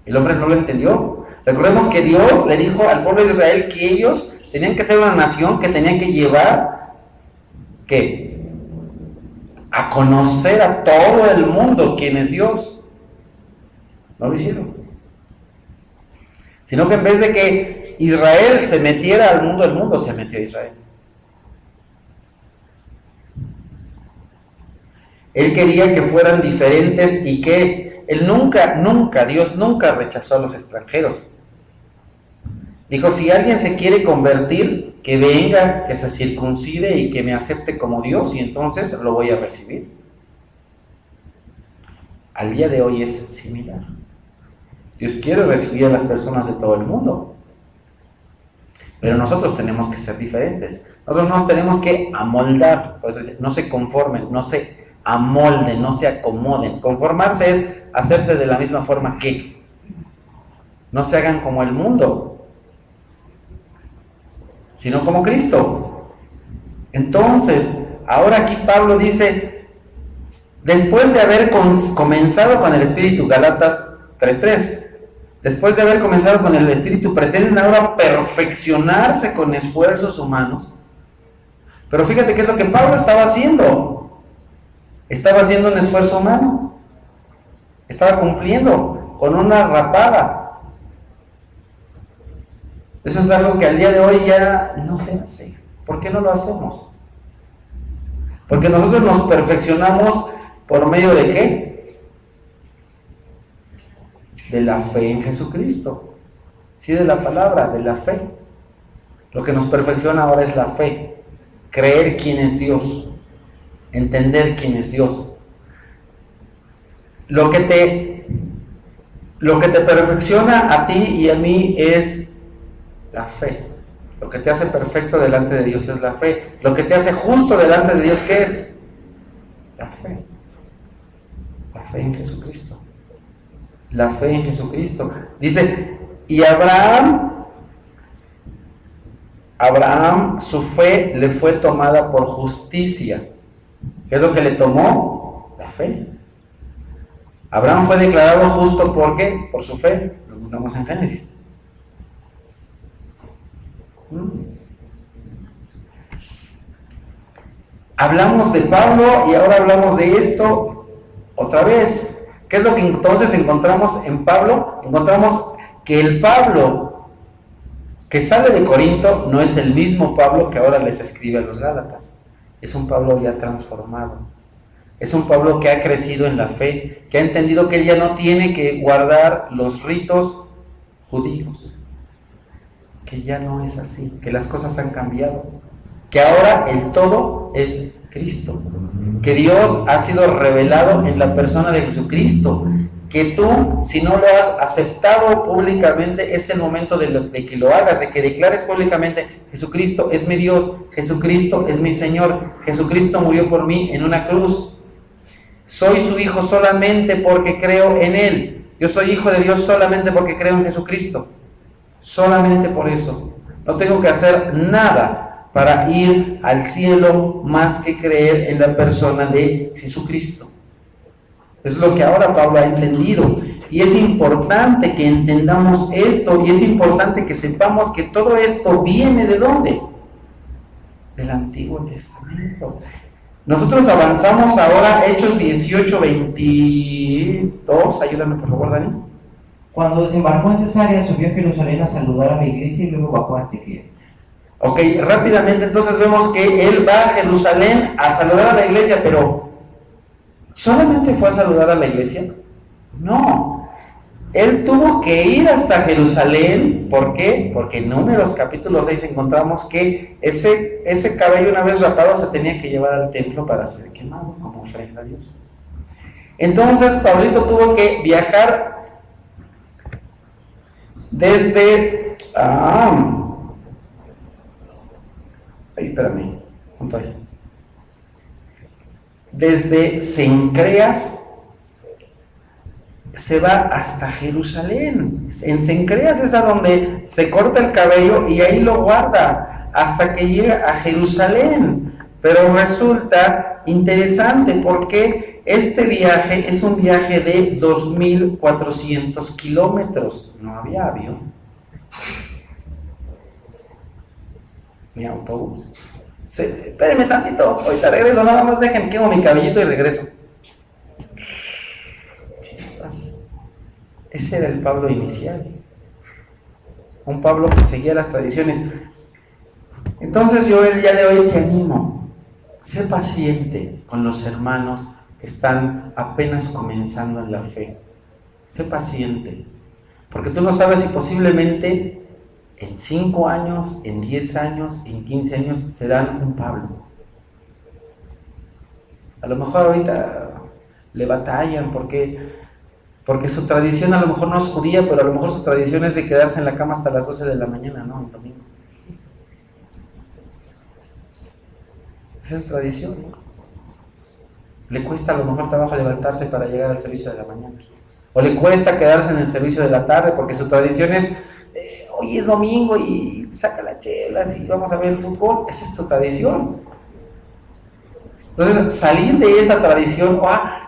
El hombre no lo entendió. Recordemos que Dios le dijo al pueblo de Israel que ellos tenían que ser una nación que tenían que llevar, ¿qué? A conocer a todo el mundo quién es Dios. No lo hicieron. Sino que en vez de que Israel se metiera al mundo, el mundo se metió a Israel. Él quería que fueran diferentes y que Dios nunca rechazó a los extranjeros. Dijo, si alguien se quiere convertir, que venga, que se circuncide y que me acepte como Dios, y entonces lo voy a recibir. Al día de hoy es similar. Dios quiere recibir a las personas de todo el mundo, pero nosotros tenemos que ser diferentes. Nosotros nos tenemos que amoldar, pues, no se conformen, no se amolden, no se acomoden. Conformarse es hacerse de la misma forma que. No se hagan como el mundo, sino como Cristo. Entonces, ahora aquí Pablo dice, después de haber comenzado con el Espíritu, Gálatas 3:3, después de haber comenzado con el Espíritu, pretenden ahora perfeccionarse con esfuerzos humanos. Pero fíjate qué es lo que Pablo estaba haciendo. Estaba haciendo un esfuerzo humano. Estaba cumpliendo con una rapada. Eso es algo que al día de hoy ya no se hace. ¿Por qué no lo hacemos? Porque nosotros nos perfeccionamos por medio de ¿qué? De la fe en Jesucristo. Sí, de la palabra, de la fe. Lo que nos perfecciona ahora es la fe. Creer quién es Dios. Entender quién es Dios. Lo que te perfecciona a ti y a mí es la fe. Lo que te hace perfecto delante de Dios es la fe. Lo que te hace justo delante de Dios, ¿qué es? La fe. La fe en Jesucristo. La fe en Jesucristo. Dice, y Abraham, su fe le fue tomada por justicia. ¿Qué es lo que le tomó? La fe. Abraham fue declarado justo, ¿por qué? Por su fe. Lo encontramos en Génesis. Hablamos de Pablo y ahora hablamos de esto otra vez. ¿Qué es lo que entonces encontramos en Pablo? Encontramos que el Pablo que sale de Corinto no es el mismo Pablo que ahora les escribe a los Gálatas. Es un Pablo ya transformado. Es un Pablo que ha crecido en la fe, que ha entendido que él ya no tiene que guardar los ritos judíos. Que ya no es así, que las cosas han cambiado, que ahora el todo es Cristo, que Dios ha sido revelado en la persona de Jesucristo, que tú, si no lo has aceptado públicamente, es el momento de que lo hagas, de que declares públicamente, Jesucristo es mi Dios, Jesucristo es mi Señor, Jesucristo murió por mí en una cruz, soy su hijo solamente porque creo en Él, yo soy hijo de Dios solamente porque creo en Jesucristo. Solamente por eso. No tengo que hacer nada para ir al cielo más que creer en la persona de Jesucristo. Es lo que ahora Pablo ha entendido. Y es importante que entendamos esto y es importante que sepamos que todo esto viene ¿de dónde? Del Antiguo Testamento. Nosotros avanzamos ahora, Hechos 18:22. Ayúdame por favor, Dani. Cuando desembarcó en Cesarea, subió a Jerusalén a saludar a la iglesia y luego bajó a Antioquía. Ok, rápidamente entonces vemos que él va a Jerusalén a saludar a la iglesia, pero ¿solamente fue a saludar a la iglesia? No, él tuvo que ir hasta Jerusalén. ¿Por qué? Porque en Números capítulo 6 encontramos que ese cabello una vez rapado se tenía que llevar al templo para ser quemado como ofrenda a Dios. Entonces Pablito tuvo que viajar desde desde Cencreas se va hasta Jerusalén. En Cencreas es a donde se corta el cabello y ahí lo guarda hasta que llega a Jerusalén. Pero resulta interesante porque este viaje es un viaje de 2.400 kilómetros. No había avión ni autobús. Espérenme tantito, ahorita regreso, nada más dejen, quemo mi cabellito y regreso. Ese era el Pablo inicial. Un Pablo que seguía las tradiciones. Entonces yo el día de hoy te animo. Sé paciente con los hermanos que están apenas comenzando en la fe. Sé paciente. Porque tú no sabes si posiblemente en 5 años, en 10 años, en 15 años serán un Pablo. A lo mejor ahorita le batallan porque su tradición a lo mejor no es judía, pero a lo mejor su tradición es de quedarse en la cama hasta las 12 de la mañana, ¿no? El domingo. Esa es tradición, ¿no? Le cuesta a lo mejor trabajo levantarse para llegar al servicio de la mañana. O le cuesta quedarse en el servicio de la tarde porque su tradición es, hoy es domingo y saca las chelas y vamos a ver el fútbol. Esa es tu tradición. Entonces, salir de esa tradición,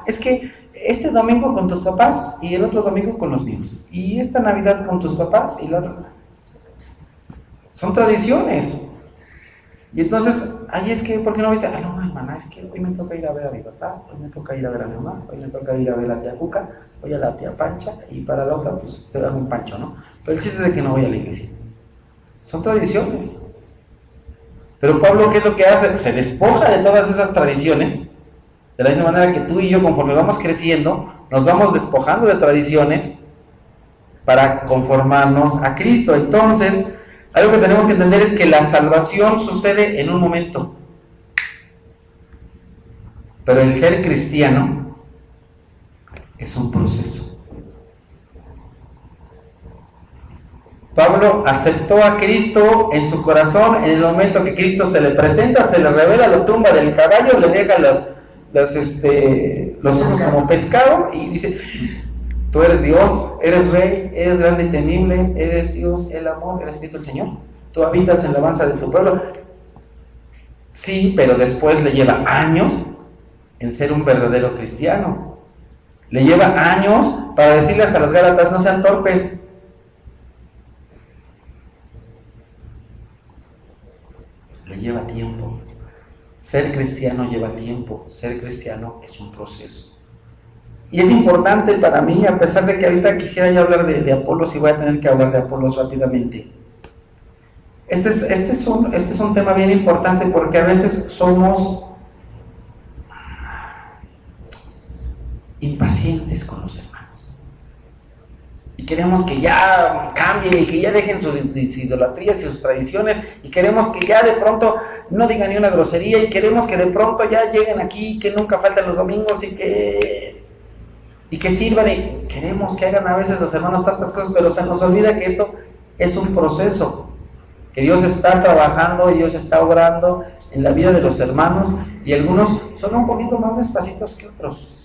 es que este domingo con tus papás y el otro domingo con los míos, y esta Navidad con tus papás y la otra. Son tradiciones. Y entonces, ahí es que, ¿por qué no dice? No, hermana, es que hoy me toca ir a ver a mi papá, hoy me toca ir a ver a mi mamá, hoy me toca ir a ver a la tía Cuca, hoy a la tía Pancha, y para la otra, pues te dan un pancho, ¿no? Pero el chiste es de que no voy a la iglesia. Son tradiciones. Pero Pablo, ¿qué es lo que hace? Se despoja de todas esas tradiciones, de la misma manera que tú y yo, conforme vamos creciendo, nos vamos despojando de tradiciones para conformarnos a Cristo. Entonces, algo que tenemos que entender es que la salvación sucede en un momento, pero el ser cristiano es un proceso. Pablo aceptó a Cristo en su corazón en el momento que Cristo se le presenta, se le revela, lo tumba del caballo, le deja los ojos como pescado y dice: tú eres Dios, eres Rey, eres grande y temible, eres Dios, el amor, eres Cristo el Señor. Tú habitas en la alabanza de tu pueblo. Sí, pero después le lleva años en ser un verdadero cristiano. Le lleva años para decirles a los Gálatas: no sean torpes. Le lleva tiempo. Ser cristiano lleva tiempo. Ser cristiano es un proceso. Y es importante para mí, a pesar de que ahorita quisiera ya hablar de Apolos, y voy a tener que hablar de Apolos rápidamente. Este es un tema bien importante, porque a veces somos impacientes con los hermanos. Y queremos que ya cambien y que ya dejen sus idolatrías y sus tradiciones, y queremos que ya de pronto no digan ni una grosería, y queremos que de pronto ya lleguen aquí, que nunca falten los domingos y que sirvan, y queremos que hagan a veces los hermanos tantas cosas, pero se nos olvida que esto es un proceso, que Dios está trabajando y Dios está obrando en la vida de los hermanos, y algunos son un poquito más despacitos que otros.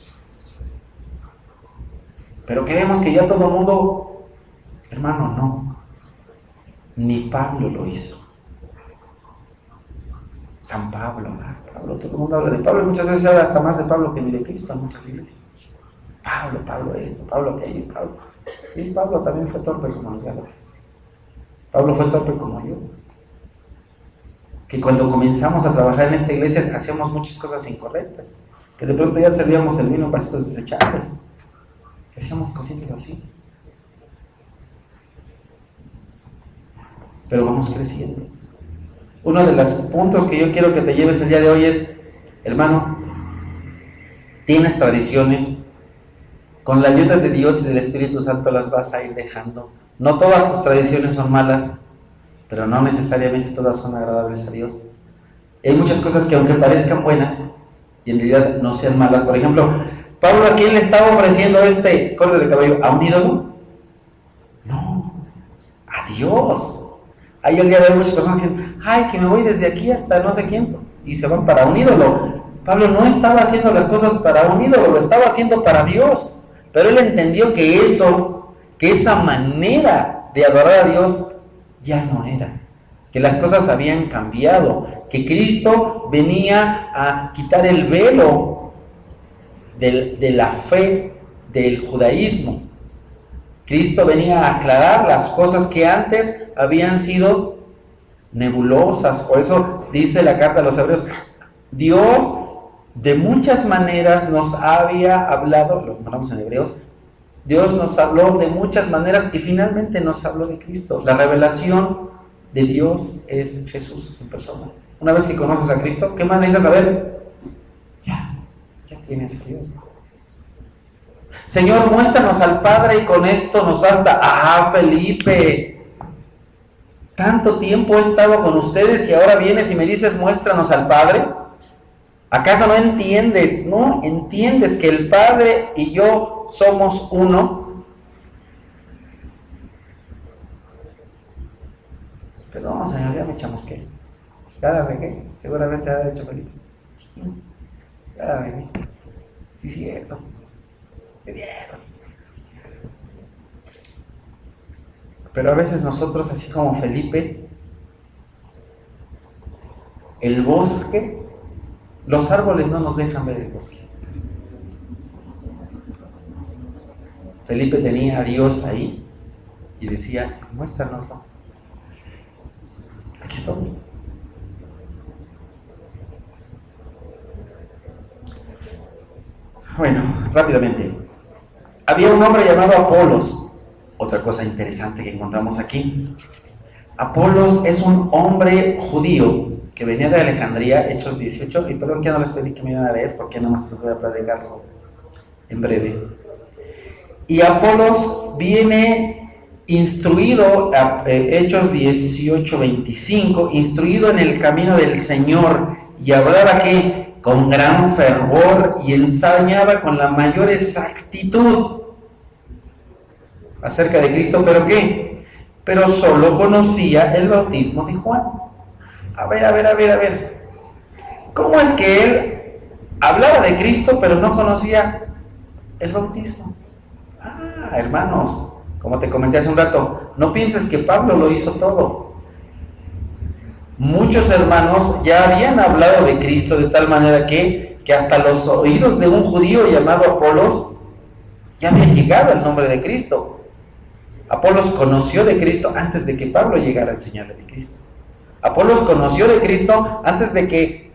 Pero queremos que ya todo el mundo, hermano, no. Ni Pablo lo hizo. San Pablo, todo el mundo habla de Pablo, y muchas veces habla hasta más de Pablo que ni de Cristo en muchas iglesias. Pablo esto, Pablo aquello, Pablo. Sí, Pablo también fue torpe como los Gálatas. Pablo fue torpe como yo. Que cuando comenzamos a trabajar en esta iglesia hacíamos muchas cosas incorrectas. Que de pronto ya servíamos el vino en vasitos desechables. Que hacíamos cositas así. Pero vamos creciendo. Uno de los puntos que yo quiero que te lleves el día de hoy es: hermano, tienes tradiciones. Con la ayuda de Dios y del Espíritu Santo las vas a ir dejando. No todas tus tradiciones son malas, pero no necesariamente todas son agradables a Dios. Hay muchas cosas que, aunque parezcan buenas y en realidad no sean malas. Por ejemplo, Pablo, ¿a quién le estaba ofreciendo este corte de cabello? ¿A un ídolo? No, a Dios. Hay el día de hoy muchas personas que dicen: que me voy desde aquí hasta no sé quién, y se van para un ídolo. Pablo no estaba haciendo las cosas para un ídolo, lo estaba haciendo para Dios. Pero él entendió que esa manera de adorar a Dios ya no era, que las cosas habían cambiado, que Cristo venía a quitar el velo de la fe del judaísmo. Cristo venía a aclarar las cosas que antes habían sido nebulosas. Por eso dice la carta a los Hebreos: Dios de muchas maneras nos había hablado, lo ponemos en Hebreos, Dios nos habló de muchas maneras y finalmente nos habló de Cristo. La revelación de Dios es Jesús en persona. Una vez que conoces a Cristo, ¿qué más necesitas saber? Ya tienes a Dios. Señor, muéstranos al Padre y con esto nos basta. Felipe, tanto tiempo he estado con ustedes y ahora vienes y me dices: muéstranos al Padre. ¿Acaso no entiendes? ¿No entiendes que el Padre y yo somos uno? Perdón, Señor, ya me chamusqué. Ya la regué. Seguramente ha hecho Felipe. Ya la regué. Sí, es cierto. Es cierto. Pero a veces nosotros, así como Felipe, el bosque Los árboles no nos dejan ver el bosque. Felipe tenía a Dios ahí y decía, muéstranoslo. Aquí estoy. Bueno, rápidamente. Había un hombre llamado Apolos. Otra cosa interesante que encontramos aquí. Apolos es un hombre judío que venía de Alejandría, Hechos 18, y perdón que no les pedí que me iban a leer porque nada más les voy a platicar en breve. Y Apolos viene instruido, Hechos 18, 25, instruido en el camino del Señor, y hablaba que con gran fervor y ensañaba con la mayor exactitud acerca de Cristo, ¿pero qué? Pero solo conocía el bautismo de Juan. A ver. ¿Cómo es que él hablaba de Cristo, pero no conocía el bautismo? Hermanos, como te comenté hace un rato, no pienses que Pablo lo hizo todo. Muchos hermanos ya habían hablado de Cristo de tal manera que hasta los oídos de un judío llamado Apolos ya había llegado el nombre de Cristo. Apolos conoció de Cristo antes de que Pablo llegara a enseñarle de Cristo. Apolos conoció de Cristo antes de que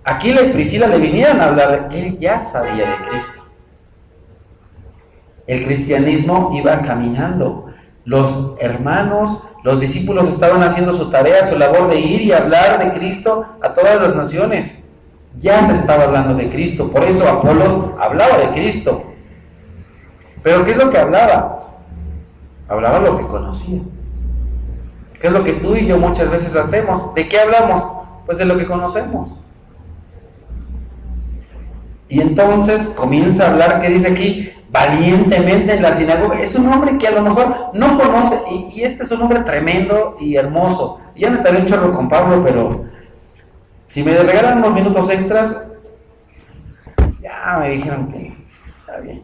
Aquila y Priscila le vinieran a hablar. Él ya sabía de Cristo. El cristianismo iba caminando. Los hermanos, los discípulos estaban haciendo su tarea, su labor de ir y hablar de Cristo a todas las naciones. Ya se estaba hablando de Cristo. Por eso Apolos hablaba de Cristo. ¿Pero qué es lo que hablaba? Hablaba lo que conocía. ¿Qué es lo que tú y yo muchas veces hacemos? ¿De qué hablamos? Pues de lo que conocemos. Y entonces comienza a hablar, ¿qué dice aquí? Valientemente en la sinagoga. Es un hombre que a lo mejor no conoce, y este es un hombre tremendo y hermoso. Ya me tardé un chorro con Pablo, pero si me regalan unos minutos extras, ya me dijeron que está bien.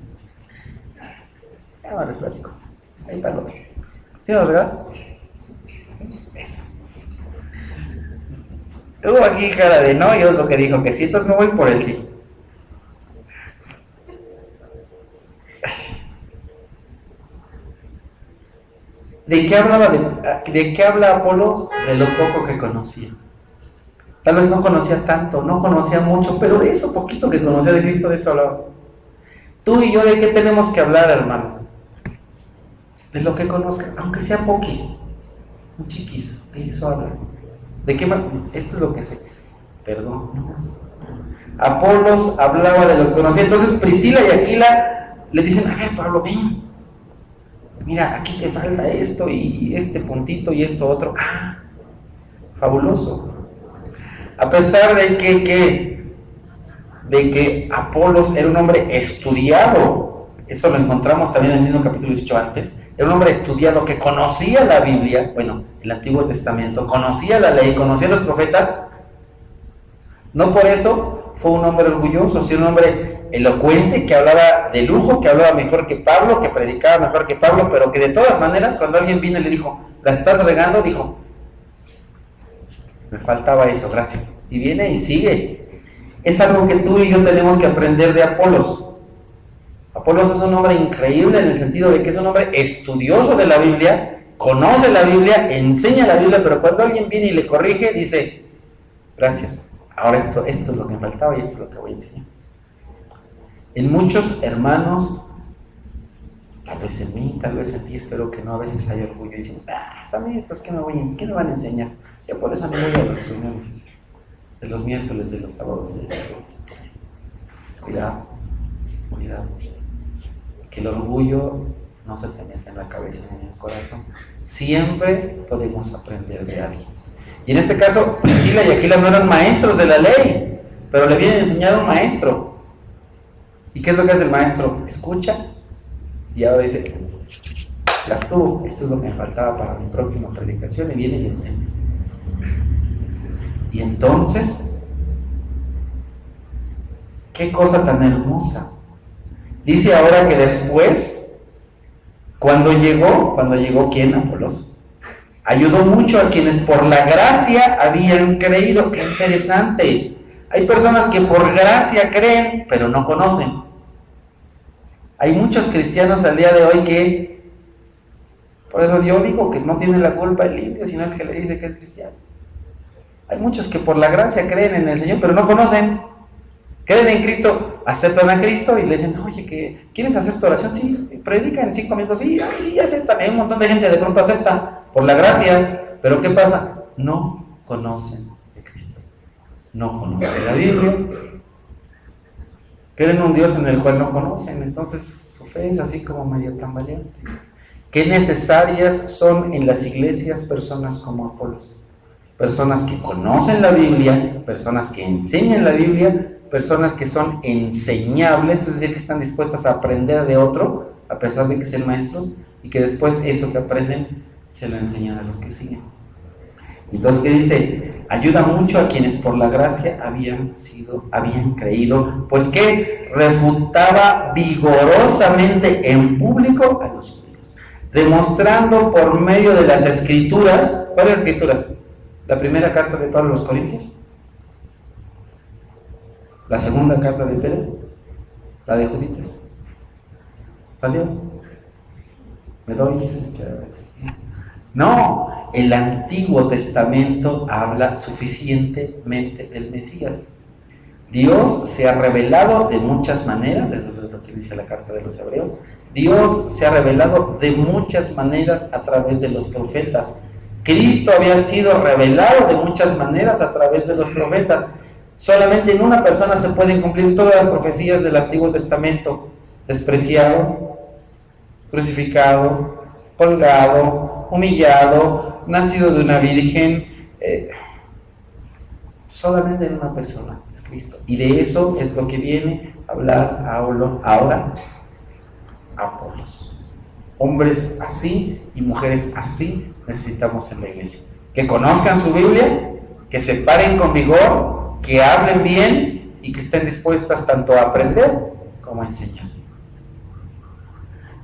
Ya me les platico. Ahí está lo que. ¿Sí, verdad? Hubo aquí cara de no y otro que dijo que sí, entonces me voy por el sí. ¿De qué habla Apolos? De lo poco que conocía. Tal vez no conocía tanto, no conocía mucho, pero de eso poquito que conocía de Cristo, de eso hablaba. Tú y yo, ¿de qué tenemos que hablar, hermano? De lo que conozca, aunque sea poquis, un chiquis, de eso habla. ¿De qué? Esto es lo que sé. Perdón, no más. Apolos hablaba de lo que conocía. Entonces Priscila y Aquila le dicen, Pablo, ven. Mira, aquí te falta esto y este puntito y esto otro. Fabuloso. A pesar de que Apolos era un hombre estudiado, eso lo encontramos también en el mismo capítulo 18 antes, era un hombre estudiado que conocía la Biblia, el Antiguo Testamento, conocía la ley, conocía los profetas, no por eso fue un hombre orgulloso, sino un hombre elocuente, que hablaba de lujo, que hablaba mejor que Pablo, que predicaba mejor que Pablo, pero que de todas maneras, cuando alguien vino y le dijo, ¿la estás regando? Dijo, me faltaba eso, gracias. Y viene y sigue. Es algo que tú y yo tenemos que aprender de Apolos. Apolos es un hombre increíble en el sentido de que es un hombre estudioso de la Biblia, conoce la Biblia, enseña la Biblia, pero cuando alguien viene y le corrige, dice, gracias, ahora esto es lo que me faltaba y esto es lo que voy a enseñar. En muchos hermanos, tal vez en mí, tal vez en ti, espero que no, a veces hay orgullo y decimos, ¿saben estos qué me van a enseñar? Yo por eso me voy a las reuniones de los miércoles, de los sábados. Cuidado. Que el orgullo no se te meta en la cabeza ni en el corazón. Siempre podemos aprender de alguien. Y en este caso, Priscila y Aquila no eran maestros de la ley, pero le vienen a enseñar a un maestro. ¿Y qué es lo que hace el maestro? Escucha y ahora dice, esto es lo que me faltaba para mi próxima predicación, y viene y le enseña. Y entonces, qué cosa tan hermosa. Dice ahora que después, cuando llegó ¿quién? Apolos. Ayudó mucho a quienes por la gracia habían creído. ¡Qué interesante! Hay personas que por gracia creen, pero no conocen. Hay muchos cristianos al día de hoy que, por eso yo digo que no tiene la culpa el indio, sino el que le dice que es cristiano. Hay muchos que por la gracia creen en el Señor, pero no conocen. Creen en Cristo, aceptan a Cristo y le dicen, oye, ¿quieres hacer tu oración? Sí, predica en 5 minutos, sí, ay, sí, aceptan. Hay un montón de gente de pronto acepta por la gracia, pero ¿qué pasa? No conocen de Cristo, no conocen la Biblia, creen en un Dios en el cual no conocen, entonces su fe es así como medio tambaleante. ¿Qué necesarias son en las iglesias personas como Apolos? Personas que conocen la Biblia, personas que enseñan la Biblia, personas que son enseñables, es decir, que están dispuestas a aprender de otro, a pesar de que sean maestros, y que después eso que aprenden se lo enseñan a los que siguen. Entonces, ¿qué dice? Ayuda mucho a quienes por la gracia habían creído, pues que refutaba vigorosamente en público a los judíos, demostrando por medio de las escrituras. ¿Cuáles escrituras? La primera carta de Pablo a los Corintios, la segunda carta de Pedro, la de Juditas. ¿Salió? ¿Me doy ese? No, el Antiguo Testamento habla suficientemente del Mesías. Dios se ha revelado de muchas maneras, eso es lo que dice la carta de los Hebreos. Dios se ha revelado de muchas maneras a través de los profetas. Cristo había sido revelado de muchas maneras a través de los profetas. Solamente en una persona se pueden cumplir todas las profecías del Antiguo Testamento: despreciado, crucificado, colgado, humillado, nacido de una virgen. Solamente en una persona es Cristo. Y de eso es lo que viene a hablar ahora Apolos. Hombres así y mujeres así necesitamos en la iglesia. Que conozcan su Biblia, que se paren con vigor, que hablen bien y que estén dispuestas tanto a aprender como a enseñar.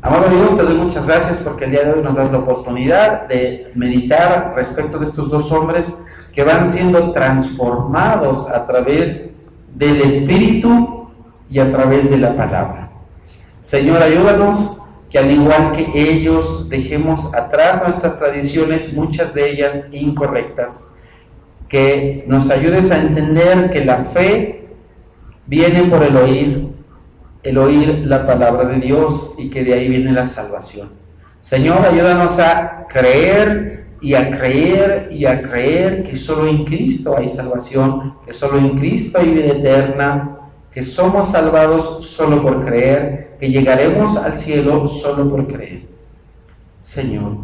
Amado Dios, te doy muchas gracias porque el día de hoy nos das la oportunidad de meditar respecto de estos dos hombres que van siendo transformados a través del Espíritu y a través de la palabra. Señor, ayúdanos que al igual que ellos dejemos atrás nuestras tradiciones, muchas de ellas incorrectas, que nos ayudes a entender que la fe viene por el oír la palabra de Dios y que de ahí viene la salvación. Señor, ayúdanos a creer y a creer y a creer que solo en Cristo hay salvación, que solo en Cristo hay vida eterna, que somos salvados solo por creer, que llegaremos al cielo solo por creer. Señor,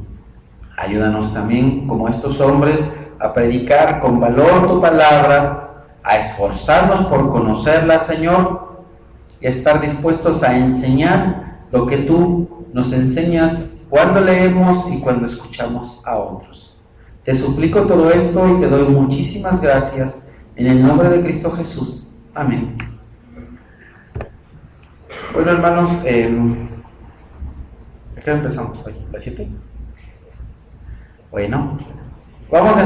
ayúdanos también, como estos hombres, a predicar con valor tu palabra, a esforzarnos por conocerla, Señor, y a estar dispuestos a enseñar lo que tú nos enseñas cuando leemos y cuando escuchamos a otros. Te suplico todo esto y te doy muchísimas gracias en el nombre de Cristo Jesús. Amén. Bueno, hermanos, ¿a qué hora empezamos hoy? ¿A las 7? Bueno, vamos a